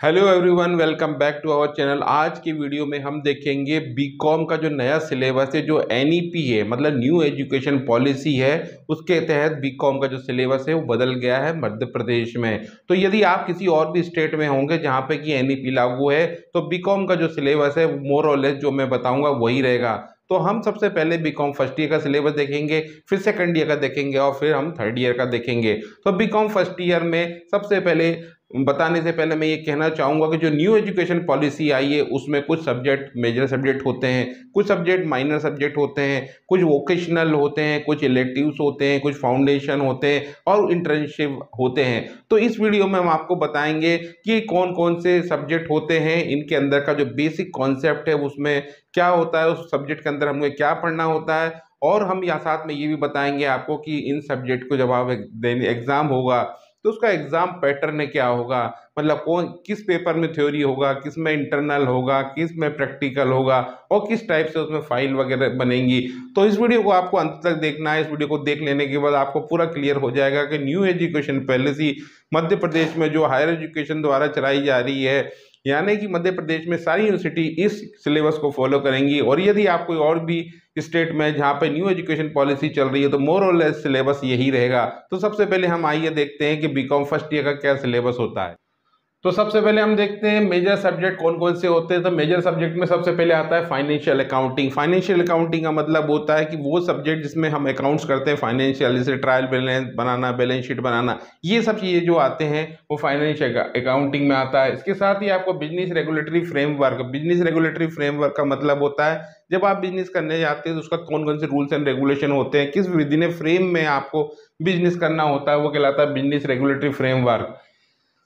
Hello everyone, welcome back to our channel. आज की video में हम देखेंगे बीकॉम का जो नया सिलेबस है, जो एनईपी है मतलब न्यू एजुकेशन पॉलिसी है, उसके तहत बीकॉम का जो सिलेबस है वो बदल गया है मध्य प्रदेश में। तो यदि आप किसी और भी स्टेट में होंगे जहां पे कि एनईपी लागू है, तो बीकॉम का जो सिलेबस है मोर और लेस जो मैं बताऊंगा वही रहेगा। तो हम सबसे पहले बीकॉम फर्स्ट ईयर का सिलेबस देखेंगे, फिर सेकंड ईयर का देखेंगे और फिर हम थर्ड ईयर का देखेंगे। तो बीकॉम फर्स्ट ईयर में सबसे पहले बताने से पहले मैं ये कहना चाहूँगा कि जो न्यू एजुकेशन पॉलिसी आई है उसमें कुछ सब्जेक्ट मेजर सब्जेक्ट होते हैं, कुछ सब्जेक्ट माइनर सब्जेक्ट होते हैं, कुछ वोकेशनल होते हैं, कुछ इलेक्टिव्स होते हैं, कुछ फाउंडेशन होते हैं और इंटर्नशिप होते हैं। तो इस वीडियो में हम आपको बताएंगे कि कौन कौन से सब्जेक्ट होते हैं, इनके अंदर का जो बेसिक कॉन्सेप्ट है उसमें क्या होता है, उस सब्जेक्ट के अंदर हमें क्या पढ़ना होता है, और हम यहाँ साथ में ये भी बताएंगे आपको कि इन सब्जेक्ट को जब आप एग्जाम होगा तो उसका एग्जाम पैटर्न क्या होगा, मतलब कौन किस पेपर में थ्योरी होगा, किस में इंटरनल होगा, किस में प्रैक्टिकल होगा और किस टाइप से उसमें फाइल वगैरह बनेंगी। तो इस वीडियो को आपको अंत तक देखना है। इस वीडियो को देख लेने के बाद आपको पूरा क्लियर हो जाएगा कि new education policy Madhya Pradesh में जो हायर एजुकेशन द्वारा चलाई जा रही है, यानी कि मध्य प्रदेश में सारी यूनिवर्सिटी इस सिलेबस को फॉलो करेंगी। और यदि आप कोई और भी स्टेट में जहाँ पे न्यू एजुकेशन पॉलिसी चल रही है तो मोर और लेस सिलेबस यही रहेगा। तो सबसे पहले हम आइए देखते हैं कि बीकॉम फर्स्ट ईयर का क्या सिलेबस होता है। तो सबसे पहले हम देखते हैं मेजर सब्जेक्ट कौन कौन से होते हैं। तो मेजर सब्जेक्ट में सबसे पहले आता है फाइनेंशियल अकाउंटिंग। फाइनेंशियल अकाउंटिंग का मतलब होता है कि वो सब्जेक्ट जिसमें हम अकाउंट्स करते हैं फाइनेंशियल, जैसे ट्रायल बैलेंस बनाना, बैलेंस शीट बनाना, ये सब चीज़ें जो आते हैं वो फाइनेंशियल अकाउंटिंग में आता है। इसके साथ ही आपको business regulatory framework. Business regulatory framework का मतलब होता है जब आप बिजनेस करने जाते हैं तो उसका कौन कौन से रूल्स एंड रेगुलेशन होते हैं, किस विधि फ्रेम में आपको बिजनेस करना होता है, वो कहलाता है बिजनेस रेगुलेटरी फ्रेमवर्क।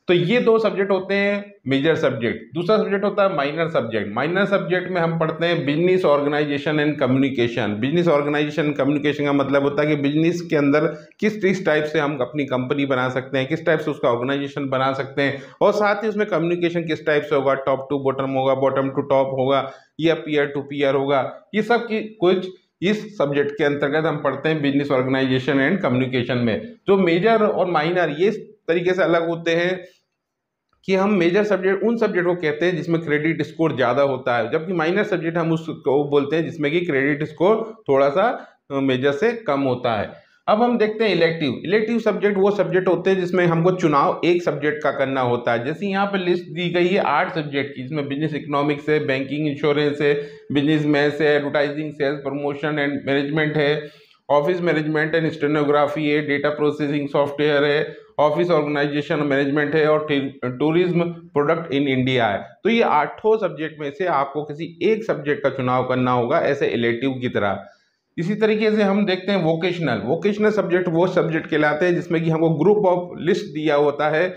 तो ये दो सब्जेक्ट होते हैं मेजर सब्जेक्ट। दूसरा सब्जेक्ट होता है माइनर सब्जेक्ट। माइनर सब्जेक्ट में हम पढ़ते हैं business organisation and communication. Business organisation communication का मतलब होता है कि बिजनेस के अंदर किस टाइप से हम अपनी कंपनी बना सकते हैं, किस टाइप से उसका ऑर्गेनाइजेशन बना सकते हैं, और साथ ही उसमें कम्युनिकेशन किस टाइप से होगा, टॉप टू बॉटम होगा, बॉटम टू टॉप होगा, या पीयर टू पीयर होगा। ये सब की कुछ इस सब्जेक्ट के अंतर्गत हम पढ़ते हैं बिजनेस ऑर्गेनाइजेशन एंड कम्युनिकेशन में। जो मेजर और माइनर ये तरीके से अलग होते हैं कि हम मेजर सब्जेक्ट उन सब्जेक्ट को कहते हैं जिसमें क्रेडिट स्कोर ज़्यादा होता है, जबकि माइनर सब्जेक्ट हम उसको बोलते हैं जिसमें कि क्रेडिट स्कोर थोड़ा सा मेजर से कम होता है। अब हम देखते हैं इलेक्टिव। इलेक्टिव सब्जेक्ट वो सब्जेक्ट होते हैं जिसमें हमको चुनाव एक सब्जेक्ट का करना होता है। जैसे यहाँ पे लिस्ट दी गई है 8 सब्जेक्ट की, इसमें बिजनेस इकोनॉमिक्स है, बैंकिंग इंश्योरेंस है, बिजनेस मैथ्स है, advertising sales promotion and management है, ऑफिस मैनेजमेंट एंड स्टेनोग्राफी है, डेटा प्रोसेसिंग सॉफ्टवेयर है, ऑफिस ऑर्गेनाइजेशन मैनेजमेंट है, और टूरिज्म प्रोडक्ट इन इंडिया है। तो ये 8 सब्जेक्ट में से आपको किसी एक सब्जेक्ट का चुनाव करना होगा, ऐसे इलेक्टिव की तरह। इसी तरीके से हम देखते हैं वोकेशनल। वोकेशनल सब्जेक्ट वो सब्जेक्ट कहलाते हैं जिसमें कि हमको ग्रुप ऑफ लिस्ट दिया होता है,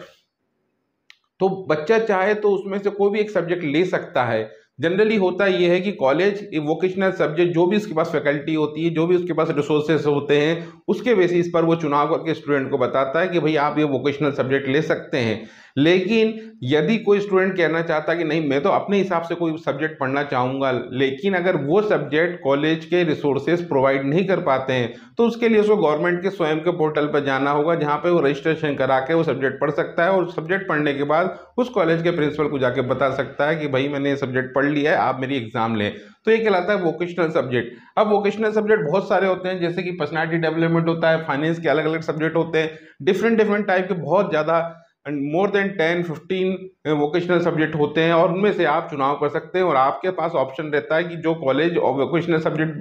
तो बच्चा चाहे तो उसमें से कोई भी एक सब्जेक्ट ले सकता है। जनरली होता यह है कि कॉलेज वोकेशनल सब्जेक्ट जो भी उसके पास फैकल्टी होती है, जो भी उसके पास रिसोर्सेस होते हैं, उसके बेसिस पर वो चुनाव करके स्टूडेंट को बताता है कि भाई आप ये वोकेशनल सब्जेक्ट ले सकते हैं। लेकिन यदि कोई स्टूडेंट कहना चाहता है कि नहीं मैं तो अपने हिसाब से कोई सब्जेक्ट पढ़ना चाहूँगा, लेकिन अगर वो सब्जेक्ट कॉलेज के रिसोर्सेज प्रोवाइड नहीं कर पाते हैं, तो उसके लिए उसको गवर्नमेंट के स्वयं के पोर्टल पर जाना होगा, जहाँ पे वो रजिस्ट्रेशन करा के वो सब्जेक्ट पढ़ सकता है, और सब्जेक्ट पढ़ने के बाद उस कॉलेज के प्रिंसिपल को जाके बता सकता है कि भाई मैंने ये सब्जेक्ट पढ़ लिया है, आप मेरी एग्जाम लें। तो ये कहलाता है वोकेशनल सब्जेक्ट। अब वोकेशनल सब्जेक्ट बहुत सारे होते हैं, जैसे कि पर्सनालिटी डेवलपमेंट होता है, फाइनेंस के अलग अलग सब्जेक्ट होते हैं, डिफरेंट टाइप के बहुत ज़्यादा मोर देन 10-15 वोकेशनल सब्जेक्ट होते हैं, और उनमें से आप चुनाव कर सकते हैं। और आपके पास ऑप्शन रहता है कि जो कॉलेज वोकेशनल सब्जेक्ट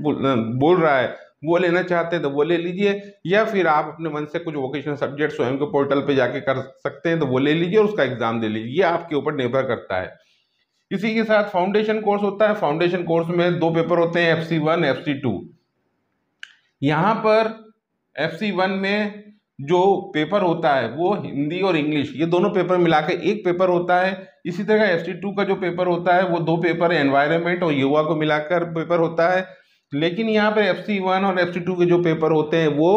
बोल रहा है वो लेना चाहते हैं तो वो ले लीजिए, या फिर आप अपने मन से कुछ वोकेशनल सब्जेक्ट स्वयं के पोर्टल पे जाके कर सकते हैं तो वो ले लीजिए और उसका एग्जाम दे लीजिए। ये आपके ऊपर निर्भर करता है। इसी के साथ फाउंडेशन कोर्स होता है। फाउंडेशन कोर्स में 2 पेपर होते हैं, FC1 FC2। यहाँ पर FC1 में जो पेपर होता है वो हिंदी और इंग्लिश ये दोनों पेपर मिलाकर एक पेपर होता है। इसी तरह FC2 का जो पेपर होता है वो 2 पेपर है, एनवायरनमेंट और युवा को मिलाकर पेपर होता है। लेकिन यहाँ पर FC1 और FC2 के जो पेपर होते हैं वो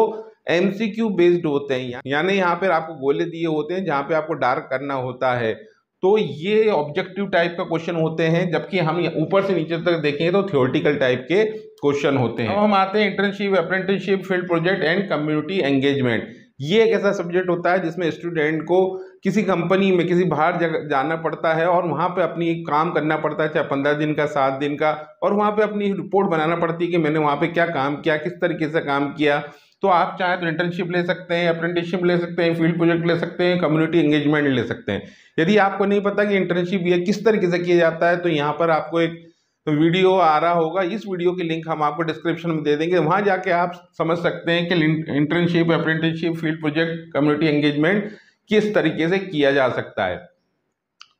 MCQ बेस्ड होते हैं, यानी यहाँ पर आपको गोले दिए होते हैं जहाँ पे आपको डार्क करना होता है। तो ये ऑब्जेक्टिव टाइप का क्वेश्चन होते हैं, जबकि हम ऊपर से नीचे तक देखेंगे तो थ्योरेटिकल टाइप के क्वेश्चन होते हैं। अब हम आते हैं internship, apprenticeship, field project and community engagement. ये एक ऐसा सब्जेक्ट होता है जिसमें स्टूडेंट को किसी कंपनी में किसी बाहर जगह जाना पड़ता है और वहाँ पे अपनी काम करना पड़ता है, चाहे 15 दिन का, 7 दिन का, और वहाँ पे अपनी रिपोर्ट बनाना पड़ती है कि मैंने वहाँ पे क्या काम किया, किस तरीके से काम किया। तो आप चाहे तो इंटर्नशिप ले सकते हैं, अप्रेंटिसशिप ले सकते हैं, फील्ड प्रोजेक्ट ले सकते हैं, कम्युनिटी एंगेजमेंट ले सकते हैं। यदि आपको नहीं पता कि इंटर्नशिप ये किस तरीके से किया जाता है, तो यहाँ पर आपको एक वीडियो आ रहा होगा, इस वीडियो की लिंक हम आपको डिस्क्रिप्शन में दे देंगे, वहाँ जाके आप समझ सकते हैं कि internship, apprenticeship, field project, community engagement किस तरीके से किया जा सकता है।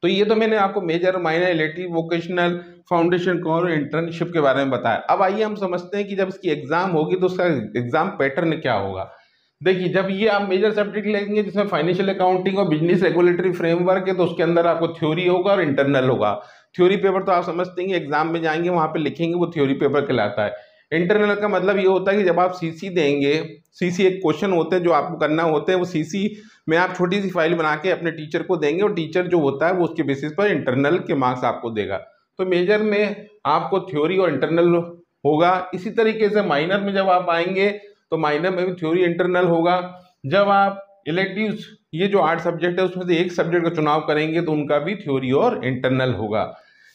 तो ये तो मैंने आपको major, minor, elective, vocational, foundation course और इंटर्नशिप के बारे में बताया। अब आइए हम समझते हैं कि जब इसकी एग्जाम होगी तो उसका एग्जाम पैटर्न क्या होगा। देखिए, जब ये आप मेजर सब्जेक्ट लेंगे जिसमें फाइनेंशियल अकाउंटिंग और बिजनेस रेगुलेटरी फ्रेमवर्क है, तो उसके अंदर आपको थ्योरी होगा और इंटरनल होगा। थ्योरी पेपर तो आप समझते हैं एग्जाम में जाएंगे वहां पे लिखेंगे, वो थ्योरी पेपर कहलाता है। इंटरनल का मतलब ये होता है कि जब आप सीसी देंगे, सीसी एक क्वेश्चन होते हैं जो आपको करना होते हैं, वो सीसी में आप छोटी सी फाइल बना के अपने टीचर को देंगे और टीचर जो होता है वो उसके बेसिस पर इंटरनल के मार्क्स आपको देगा। तो मेजर में आपको थ्योरी और इंटरनल होगा। इसी तरीके से माइनर में जब आप आएंगे तो माइनर में भी थ्योरी इंटरनल होगा। जब आप इलेक्टिव्स, ये जो 8 सब्जेक्ट है उसमें से एक सब्जेक्ट का चुनाव करेंगे तो उनका भी थ्योरी और इंटरनल होगा।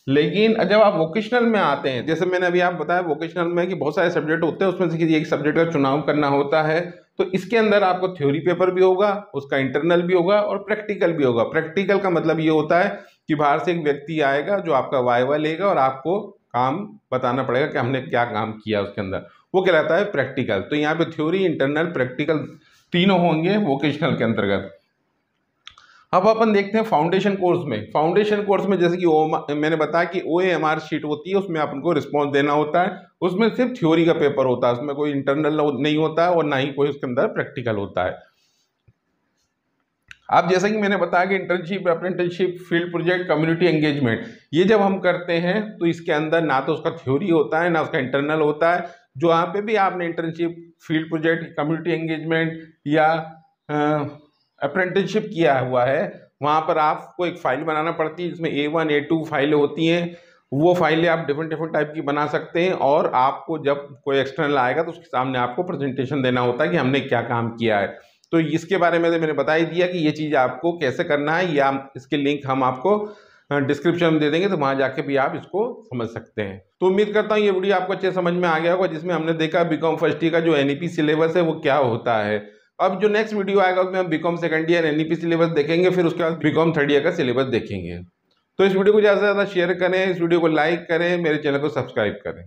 लेकिन जब आप वोकेशनल में आते हैं, जैसे मैंने अभी आप बताया वोकेशनल में कि बहुत सारे सब्जेक्ट होते हैं, उसमें से किसी एक सब्जेक्ट का चुनाव करना होता है, तो इसके अंदर आपको थ्योरी पेपर भी होगा, उसका इंटरनल भी होगा और प्रैक्टिकल भी होगा। प्रैक्टिकल का मतलब ये होता है कि बाहर से एक व्यक्ति आएगा जो आपका वाइवा लेगा और आपको काम बताना पड़ेगा कि हमने क्या काम किया उसके अंदर, वो कहलाता है प्रैक्टिकल। तो यहाँ पे थ्योरी, इंटरनल, प्रैक्टिकल तीनों होंगे वोकेशनल के अंतर्गत। अब अपन देखते हैं फाउंडेशन कोर्स में। फाउंडेशन कोर्स में जैसे कि मैंने बताया कि OAMR शीट होती है, उसमें अपन को रिस्पॉन्स देना होता है, उसमें सिर्फ थ्योरी का पेपर होता है, उसमें कोई इंटरनल नहीं होता है और ना ही कोई उसके अंदर प्रैक्टिकल होता है। अब जैसा कि मैंने बताया कि internship, apprenticeship, field project, community engagement, ये जब हम करते हैं तो इसके अंदर ना तो उसका थ्योरी होता है ना उसका इंटरनल होता है। जो यहाँ पे भी आपने internship, field project, community engagement या अप्रेंटिसशिप किया हुआ है, वहाँ पर आपको एक फाइल बनाना पड़ती है जिसमें A1, A2 फाइलें होती हैं। वो फाइलें आप डिफरेंट टाइप की बना सकते हैं और आपको जब कोई एक्सटर्नल आएगा तो उसके सामने आपको प्रेजेंटेशन देना होता है कि हमने क्या काम किया है। तो इसके बारे में मैंने बता ही दिया कि ये चीज़ आपको कैसे करना है, या इसके लिंक हम आपको डिस्क्रिप्शन में दे देंगे, तो वहाँ जाके भी आप इसको समझ सकते हैं। तो उम्मीद करता हूँ ये वीडियो आपको अच्छे समझ में आ गया होगा, जिसमें हमने देखा बीकॉम फर्स्ट ईयर का जो NEP सिलेबस है वो क्या होता है। अब जो नेक्स्ट वीडियो आएगा उसमें हम BCom second year NEP syllabus देखेंगे, फिर उसके बाद बीकॉम थर्ड ईयर का सिलेबस देखेंगे। तो इस वीडियो को ज़्यादा से ज़्यादा शेयर करें, इस वीडियो को लाइक करें, मेरे चैनल को सब्सक्राइब करें।